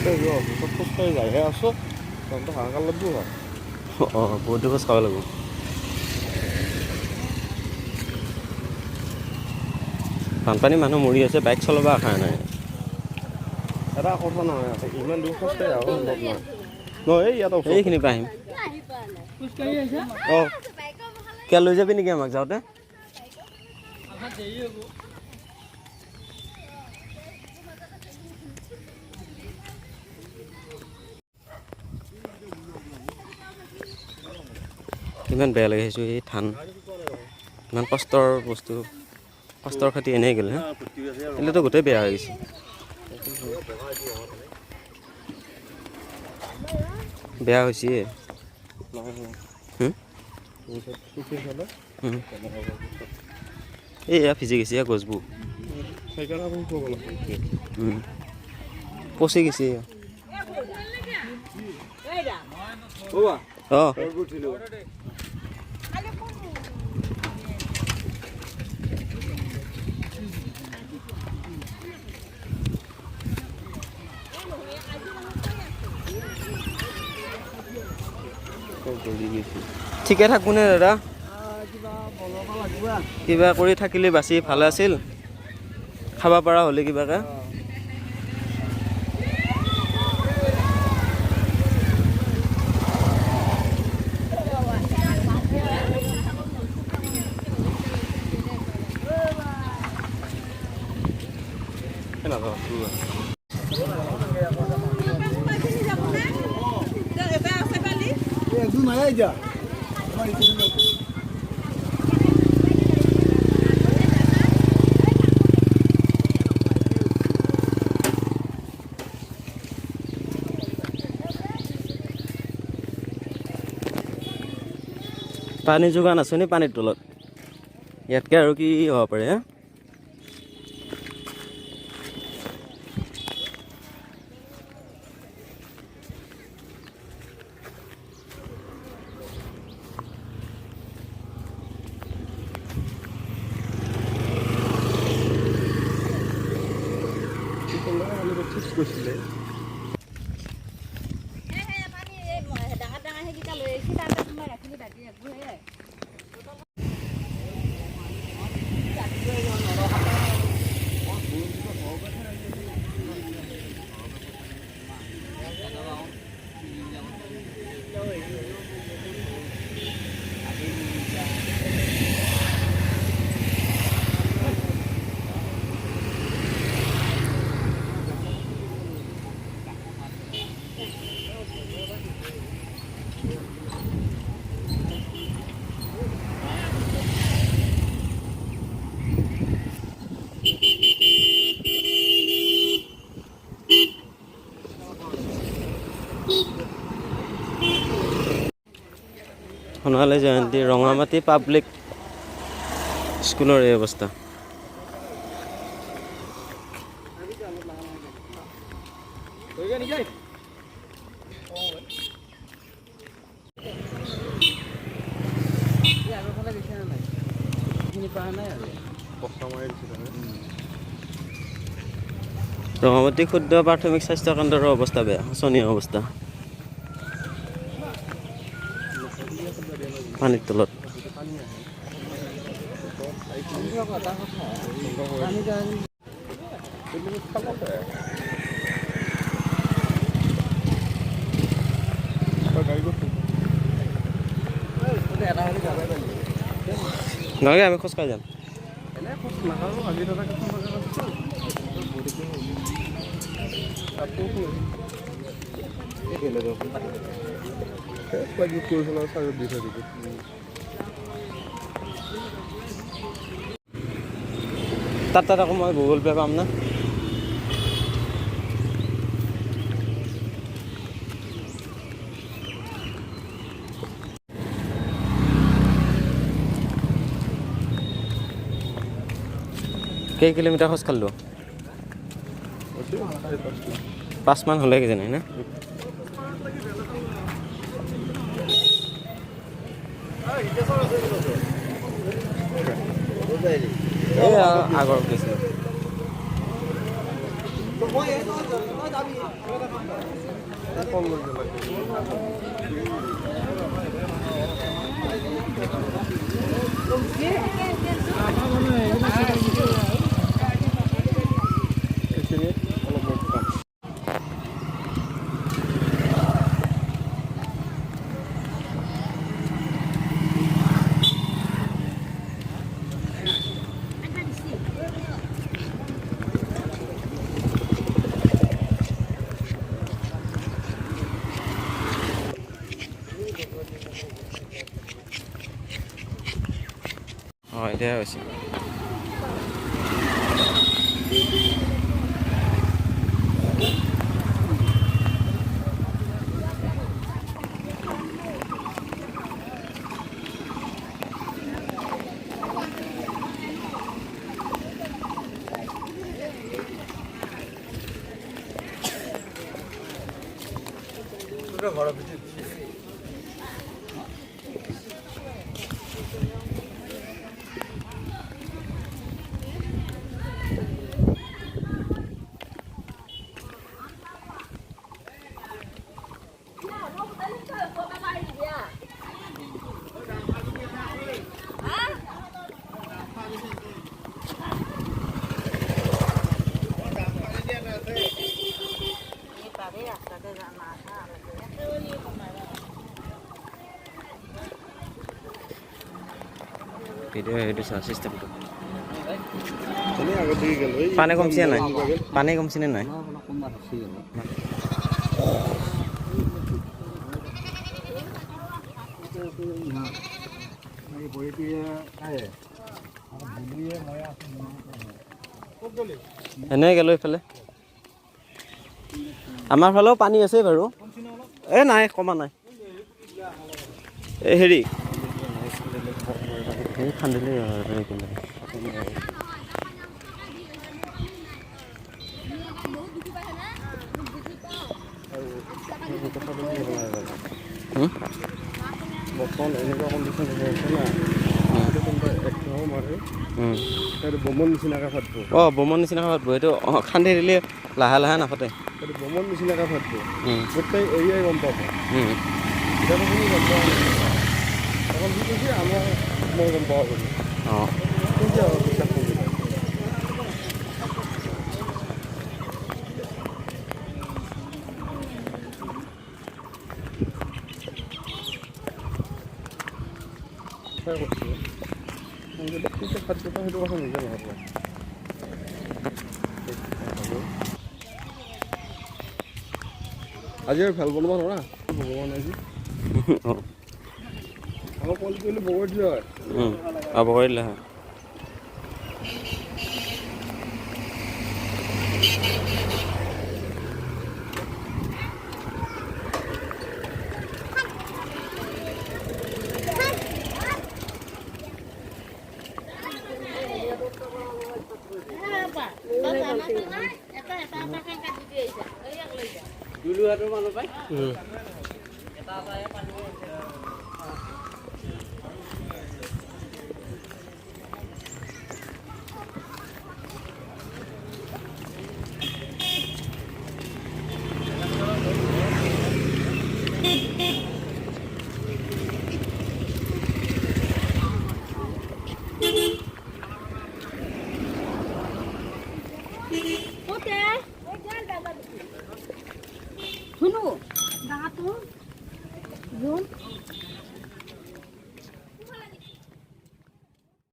অফিচত খোজকাঢ়ি যায়হে আছোঁ তহঁতে হাহাকাৰ লাগব হয় অঁ বহুতো খোজ খাব লাগিব বানপানী মানুহ মৰি আছে বাইক চলাব আশা নাই এটা কথা নহয় ইমান দূৰ খোজকাঢ়ি যাব সম্ভৱ নহয় নহয় ইয়াত এইখিনিৰ পৰা আহিম অঁ কিয় লৈ যাবি নেকি আমাক যাওঁতে কিমান বেয়া লাগি আহিছোঁ এই ধান ইমান কষ্টৰ বস্তু কষ্টৰ খেতি এনেই গ'ল এতিয়াতো গোটেই বেয়া হৈ গৈছে বেয়া হৈছে এয়া ভিজি গৈছে গছবোৰ পচি গৈছে অঁ ঠিকে থাকোঁনে দাদা কিবা কৰি থাকিলে বাচি ভালে আছিল খাব পৰা হ'লে কিবাকে পানী যোগান আছে নি পানীৰ তলত ইয়াতকৈ আৰু কি হ'ব পাৰে হা গৈছিলে সোণালী জয়ন্তী ৰঙামাটি পাব্লিক স্কুলৰ এই অৱস্থা ৰঙামাটি ক্ষুদ্ৰ প্ৰাথমিক স্বাস্থ্য কেন্দ্ৰৰ অৱস্থা বেয়া শোচনীয় অৱস্থা পানীৰ তলত নালাগে আমি খোজকাঢ়ি যাম তাত আকৌ মই গুগল পে' পাম না কেই কিলোমিটাৰ খোজ কাঢ়িলোঁ 5 মান হ'লে কিজানি না আগৰ গৈছিলোঁ কম লাগে অলপ বহুত কম অঁ এতিয়াহে হৈছে ঘৰৰ ভিতৰত ভিডিঅ' সেইটো চোৱা চিষ্টেমটো এনেই আগত দি গ'ল পানী কমছে নাই পানী কমছেনে নাই এনেই গ'লো এইফালে আমাৰ ফালেও পানী আছে বাৰু এই নাই কমা নাই এই হেৰি খান্দিলেই বৰ্তমান এনেকুৱা কণ্ডিশ্যন হৈ আছে না একমাহো মাৰে সেইটো বমৰ নিচিনাকৈ ফাটিব অঁ বমৰ নিচিনাকৈ ফাটিব এইটো খান্দি দিলে লাহে লাহে নাফাটে সেইটো বমৰ নিচিনাকৈ ফাটিব গোটেই এৰিয়াই গম পাব এতিয়াতো কোনো গম পোৱা নাই এখন কি কৈছে আমাৰ মই গম পাওঁ বুলি অঁ কেতিয়া বিশ্বাস কৰিব খাদ্য সেইটো কথা নিজে নহ'ব আজি আৰু ভাল বনাব নোৱাৰা ভগৱান আজি আমাৰ কল কৰিলে বগৰ দিলে হয় বগৰ দিলে হয় শুনো দাঁতটো